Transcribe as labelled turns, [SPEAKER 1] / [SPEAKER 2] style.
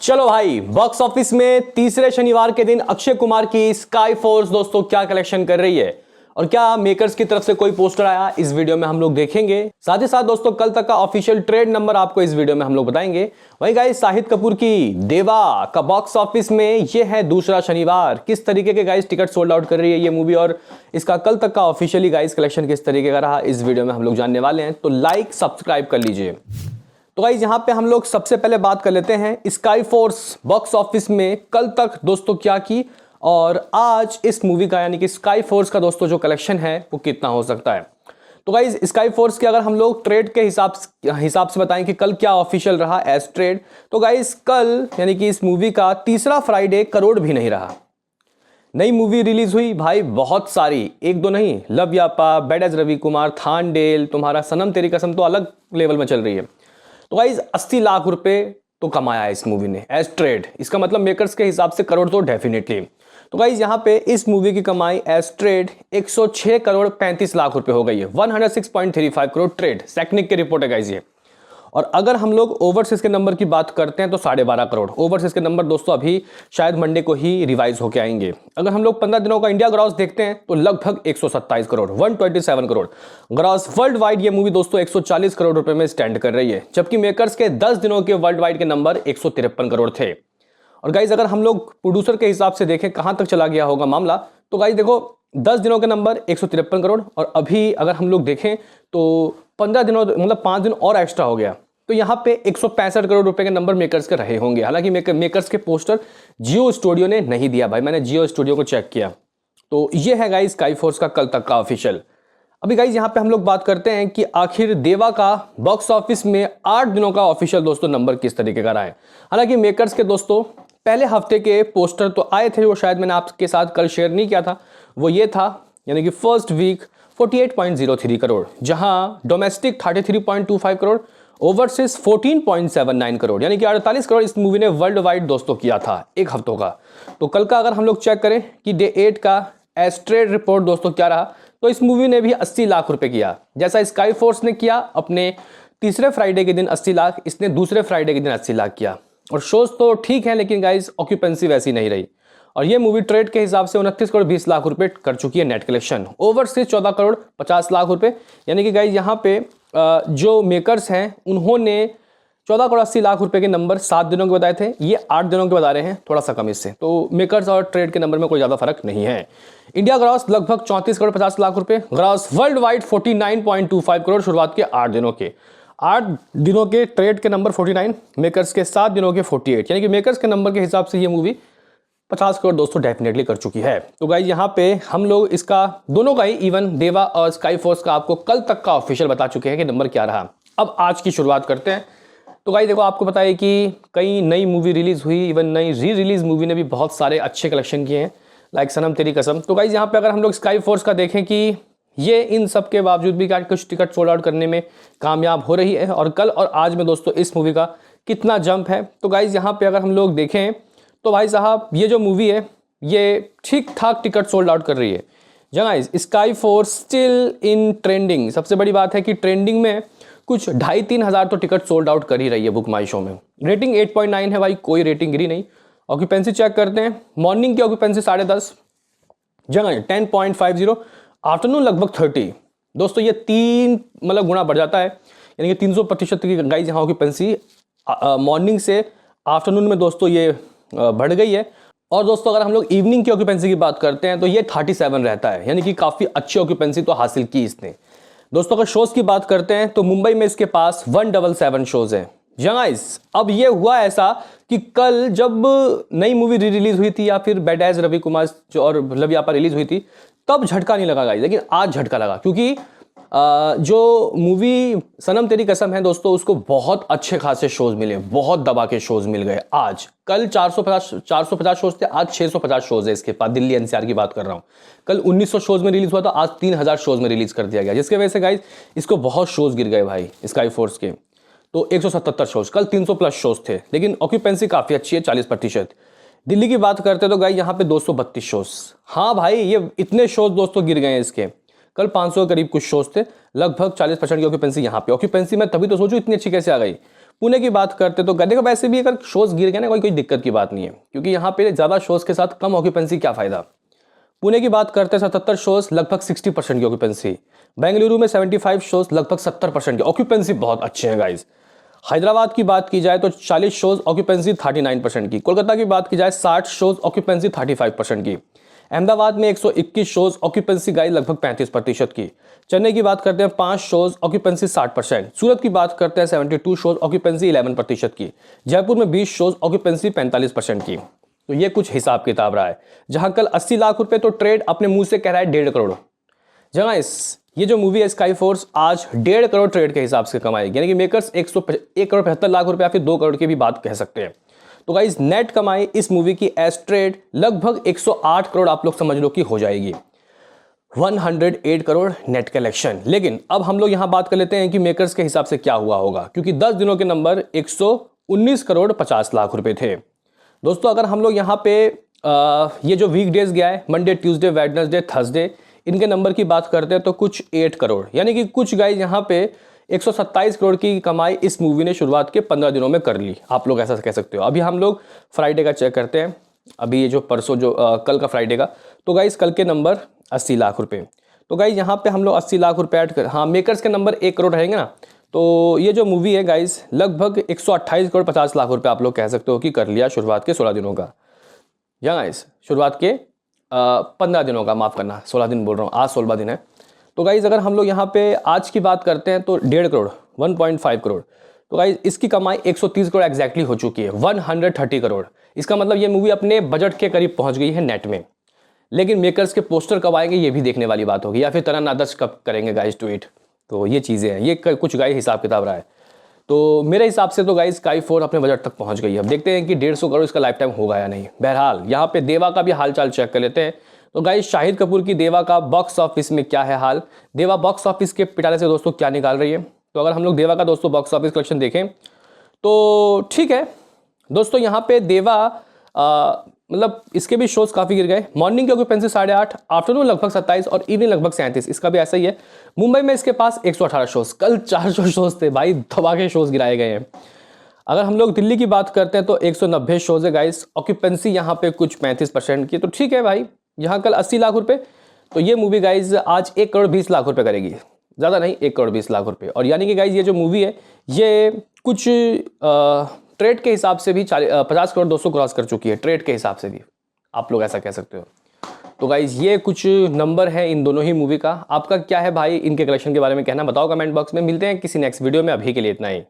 [SPEAKER 1] चलो भाई, box office में तीसरे शनिवार के दिन अक्षय कुमार की स्काई फोर्स दोस्तों क्या कलेक्शन कर रही है और क्या मेकर्स की तरफ से कोई पोस्टर आया, इस वीडियो में हम लोग देखेंगे। साथ ही साथ दोस्तों कल तक का ऑफिशियल ट्रेड नंबर आपको इस वीडियो में हम लोग बताएंगे। वहीं गाइस शाहिद कपूर की देवा का बॉक्स ऑफिस में ये है दूसरा शनिवार, किस तरीके के गाइस टिकट सोल्ड आउट कर रही है ये मूवी और इसका कल तक का ऑफिशियली गाइस कलेक्शन किस तरीके का रहा, इस वीडियो में हम लोग जानने वाले हैं। तो लाइक सब्सक्राइब कर लीजिए। तो गाइस यहाँ पे हम लोग सबसे पहले बात कर लेते हैं स्काई फोर्स बॉक्स ऑफिस में कल तक दोस्तों क्या की और आज इस मूवी का यानी कि स्काई फोर्स का दोस्तों जो कलेक्शन है वो कितना हो सकता है। तो गाइस स्काई फोर्स के अगर हम लोग ट्रेड के हिसाब से बताएं कि कल क्या ऑफिशियल रहा एज ट्रेड, तो गाइस कल यानी कि इस मूवी का तीसरा फ्राइडे करोड़ भी नहीं रहा। नई मूवी रिलीज हुई भाई बहुत सारी, एक दो नहीं, love यापा, bad as Ravi Kumar, थानडेल, तुम्हारा सनम तेरी कसम तो अलग लेवल में चल रही है। तो गाइस 80 लाख रुपए तो कमाया है इस मूवी ने एज ट्रेड, इसका मतलब मेकर्स के हिसाब से करोड़ तो डेफिनेटली। तो गाइस यहाँ पे इस मूवी की कमाई एज ट्रेड 106 करोड़ 35 लाख रुपए हो गई है, 106.35 करोड़ ट्रेड, सेक्निक की रिपोर्ट है गाइस ये। और अगर हम लोग ओवरसीज के नंबर की बात करते हैं तो 12.5 करोड़ ओवरसीज के नंबर दोस्तों अभी शायद मंडे को ही रिवाइज होके आएंगे। अगर हम लोग 15 दिनों का इंडिया ग्रॉस देखते हैं तो लगभग 127 crore 127 crore gross world wide ये मूवी दोस्तों 140 करोड़ रुपए में स्टैंड कर रही है, जबकि मेकर्स के 10 दिनों के वर्ल्ड वाइड के नंबर 153 करोड़ थे। और गाइज अगर हम लोग प्रोड्यूसर के हिसाब से देखें कहां तक चला गया होगा मामला, तो गाइज देखो 10 दिनों के नंबर 153 करोड़ और अभी अगर हम लोग देखें तो 15 दिनों मतलब 5 दिन और एक्स्ट्रा हो गया, तो यहाँ पे 165 करोड़ रुपए के नंबर मेकर्स के रहे होंगे। हालांकि मेकर्स के पोस्टर जियो स्टूडियो ने नहीं दिया भाई, मैंने जियो स्टूडियो को चेक किया। तो ये है गाइज स्काई फोर्स का कल तक का ऑफिशियल। अभी गाइज यहाँ पे हम लोग बात करते हैं कि आखिर देवा का बॉक्स ऑफिस में 8 दिनों का ऑफिशियल दोस्तों नंबर किस तरीके का रहा है। हालांकि मेकर्स के दोस्तों पहले हफ्ते के पोस्टर तो आए थे, वो शायद मैंने आपके साथ कल शेयर नहीं किया था, वो ये था यानी कि फर्स्ट वीक 48.03 करोड़, जहां डोमेस्टिक 33.25 करोड़, ओवरसीज 14.79 करोड़, यानी कि 48 करोड़ इस मूवी ने वर्ल्ड वाइड दोस्तों किया था एक हफ्तों का। तो कल का अगर हम लोग चेक करें कि डे 8 का एज ट्रेड रिपोर्ट दोस्तों क्या रहा, तो इस मूवी ने भी 80 लाख रुपए किया, जैसा स्काई फोर्स ने किया अपने तीसरे फ्राइडे के दिन 80 लाख, इसने दूसरे फ्राइडे के दिन 80 लाख किया। और शोज तो ठीक है लेकिन गाइज ऑक्यूपेंसी वैसी नहीं रही। और ये मूवी ट्रेड के हिसाब से 29 करोड़ 20 लाख रुपए कर चुकी है net collection, overseas 14 crore 50 lakh रुपए, यानी कि गाइज यहाँ पे जो मेकर्स हैं उन्होंने 14 करोड़ 80 लाख रुपए के नंबर 7 दिनों के बताए थे, ये 8 दिनों के बता रहे हैं, थोड़ा सा कम इससे। तो मेकर्स और ट्रेड के नंबर में कोई ज़्यादा फर्क नहीं है। इंडिया ग्रॉस लगभग 34 करोड़ 50 लाख रुपए, ग्रॉस वर्ल्ड वाइड 49.25 करोड़ शुरुआत के 8 दिनों के। 8 दिनों के ट्रेड के नंबर 49, मेकर्स के 7 दिनों के 48, यानी कि मेकर्स के नंबर के हिसाब से ये मूवी 50 करोड़ दोस्तों डेफिनेटली कर चुकी है। तो गाइज यहाँ पे हम लोग इसका दोनों का ही इवन देवा और स्काई फोर्स का आपको कल तक का ऑफिशियल बता चुके हैं कि नंबर क्या रहा। अब आज की शुरुआत करते हैं। तो गाइज देखो आपको पता है कि कई नई मूवी रिलीज हुई, इवन नई री रिलीज मूवी ने भी बहुत सारे अच्छे कलेक्शन किए हैं, लाइक सनम तेरी कसम। तो गाइज यहाँ पे अगर हम लोग स्काई फोर्स का देखें कि ये इन सब के बावजूद भी कुछ टिकट सोल्ड आउट करने में कामयाब हो रही है और कल और आज में दोस्तों इस मूवी का कितना जंप है। तो गाइज यहाँ पे अगर हम लोग देखें तो भाई साहब ये जो मूवी है ये ठीक ठाक टिकट सोल्ड आउट कर रही है। Guys sky force still in trending, सबसे बड़ी बात है कि ट्रेंडिंग में कुछ 2,500-3 हज़ार तो टिकट सोल्ड आउट कर ही रही है बुक माई शो में। रेटिंग 8.9 है भाई, कोई रेटिंग गिरी नहीं। ऑक्यूपेंसी चेक करते हैं, मॉर्निंग की ऑक्यूपेंसी 10.5, जगह 10.50, आफ्टरनून लगभग 30। दोस्तों ये 3 मतलब गुना बढ़ जाता है, यानी कि 300% की गाइज यहाँ ऑक्यूपेंसी मॉर्निंग से आफ्टरनून में दोस्तों ये बढ़ गई है। और दोस्तों अगर हम लोग इवनिंग की ऑक्यूपेंसी की बात करते हैं तो ये 37 रहता है, यानी कि काफ़ी अच्छी ऑक्यूपेंसी तो हासिल की इसने। दोस्तों अगर शोज़ की बात करते हैं तो मुंबई में इसके पास 177 शोज़ हैं। गाइस अब ये हुआ ऐसा कि कल जब नई मूवी री रिलीज हुई थी या फिर बैड एज रवि कुमार और लव यापा रिलीज हुई थी तब झटका नहीं लगा गाइस, लेकिन आज झटका लगा क्योंकि जो मूवी सनम तेरी कसम है दोस्तों उसको बहुत अच्छे खासे शोज मिले, बहुत दबा के शोज मिल गए। आज कल 450 शोज थे, आज 650 शोज है इसके पास। दिल्ली एनसीआर की बात कर रहा हूँ, कल 1900 शोज में रिलीज हुआ था, आज 3000 शोज में रिलीज कर दिया गया, जिसकी वजह से गाइज इसको बहुत शोज गिर गए भाई स्काई फोर्स के। तो 177 शोज, कल 300 प्लस शोज थे, लेकिन ऑक्यूपेंसी काफी अच्छी है 40%। दिल्ली की बात करते तो गाइज यहाँ पे 232 शोज। हाँ भाई ये इतने शोज दोस्तों गिर गए हैं इसके, कल 500 के करीब कुछ शोज थे, लगभग 40% की ऑक्यूपेंसी यहाँ पे। ऑक्यूपेंसी मैं तभी तो सोचूं इतनी अच्छी कैसे आ गई, पुणे की बात करते तो देखो वैसे भी अगर शोज गिर गए ना कोई दिक्कत की बात नहीं है, क्योंकि यहाँ पे ज़्यादा शोज के साथ कम ऑक्यूपेंसी क्या फ़ायदा। पुणे की बात करते हैं 77 शोज लगभग 60% की ऑक्यूपेंसी। बेंगलुरु में 75 शोज लगभग 70% की ऑक्यूपेंसी, बहुत अच्छे हैं गाइज। हैदराबाद की बात की जाए तो 40 शोज ऑक्यूपेंसी 39% की। कोलकाता की बात की जाए 60 शोज ऑक्यूपेंसी 35% की। अहमदाबाद में 121 शोज ऑक्यूपेंसी गाइज लगभग 35% की। चेन्नई की बात करते हैं 5 शोज ऑक्यूपेंसी 60%। सूरत की बात करते हैं 72 शोज ऑक्यूपेंसी 11% की। जयपुर में 20 शोज ऑक्यूपेंसी 45% की। तो ये कुछ हिसाब किताब रहा है। जहां कल 80 लाख रुपए तो ट्रेड अपने मुंह से कह रहा है 1.5 करोड़, जहां ये जो मूवी है स्काई फोर्स आज 1.5 करोड़ ट्रेड के हिसाब से कमाएगी, यानी कि मेकर्स 1 करोड़ 75 लाख रुपए या फिर 2 करोड़ की भी बात कह सकते हैं। तो गाइस नेट कमाई इस मूवी की एज ट्रेड लगभग 108 करोड़ आप लोग समझ लो कि हो जाएगी। 108 करोड़ नेट कलेक्शन। लेकिन अब हम लोग यहां बात कर लेते हैं कि मेकर्स के हिसाब से क्या हुआ होगा, क्योंकि 10 दिनों के नंबर 119 करोड़ 50 लाख रुपए थे। दोस्तों अगर हम लोग यहाँ पे ये जो वीक डेज गया है मंडे ट्यूसडे वेडनेसडे थर्सडे, इनके नंबर की बात करते हैं तो कुछ 8 करोड़, यानी कि कुछ गाइस यहाँ पे 127 करोड़ की कमाई इस मूवी ने शुरुआत के 15 दिनों में कर ली, आप लोग ऐसा कह सकते हो। अभी हम लोग फ्राइडे का चेक करते हैं, अभी ये जो परसों जो कल का फ्राइडे का, तो गाइस कल के नंबर 80 लाख रुपए। तो गाइस यहाँ पे हम लोग 80 लाख रुपए ऐड कर, हाँ मेकर्स के नंबर 1 करोड़ रहेंगे ना, तो ये जो मूवी है गाइस लगभग 128 करोड़ 50 लाख रुपए आप लोग कह सकते हो कि कर लिया शुरुआत के 16 दिनों का। या गाइस शुरुआत के 15 दिनों का, माफ़ करना 16 दिन बोल रहा हूँ, आज 16 दिन है। तो गाइस अगर हम लोग यहाँ पे आज की बात करते हैं तो 1.5 करोड़ 1.5 करोड़, तो गाइस इसकी कमाई 130 करोड़ एग्जैक्टली हो चुकी है, 130 करोड़। इसका मतलब ये मूवी अपने बजट के करीब पहुंच गई है नेट में। लेकिन मेकर्स के पोस्टर कब आएंगे ये भी देखने वाली बात होगी, या फिर तनन आदर्श कब करेंगे गाइस ट्वीट। तो ये चीज़ें हैं, ये कुछ गाइस हिसाब किताब रहा है। तो मेरे हिसाब से तो गाइस स्काई 4 अपने बजट तक पहुंच गई है। अब देखते हैं कि 150 करोड़ इसका लाइफ टाइम होगा या नहीं। बहरहाल यहाँ पे देवा का भी हालचाल चेक कर लेते हैं। तो गाइस शाहिद कपूर की देवा का बॉक्स ऑफिस में क्या है हाल, देवा बॉक्स ऑफिस के पिटारे से दोस्तों क्या निकाल रही है। तो अगर हम लोग देवा का दोस्तों बॉक्स ऑफिस कलेक्शन देखें तो ठीक है दोस्तों, यहाँ पे देवा मतलब इसके भी शोज काफ़ी गिर गए। मॉर्निंग की ऑक्यूपेंसी 8.5, आफ्टरनून लगभग 27 और इवनिंग लगभग 37, इसका भी ऐसा ही है। मुंबई में इसके पास 118 शोज, कल 400 शोज थे भाई, धबा के शोज गिराए गए हैं। अगर हम लोग दिल्ली की बात करते हैं तो 190 शोज है गाइस, ऑक्यूपेंसी यहाँ पे कुछ 35% की। तो ठीक है भाई, यहाँ कल 80 लाख रुपए, तो ये मूवी गाइज आज 1 करोड़ 20 लाख रुपए करेगी, ज़्यादा नहीं 1 करोड़ 20 लाख रुपए। और यानी कि गाइज ये जो मूवी है ये कुछ ट्रेड के हिसाब से भी 50 करोड़ 200 क्रॉस कर चुकी है, ट्रेड के हिसाब से भी आप लोग ऐसा कह सकते हो। तो गाइज ये कुछ नंबर है इन दोनों ही मूवी का। आपका क्या है भाई इनके कलेक्शन के बारे में कहना, बताओ कमेंट बॉक्स में। मिलते हैं किसी नेक्स्ट वीडियो में, अभी के लिए इतना ही।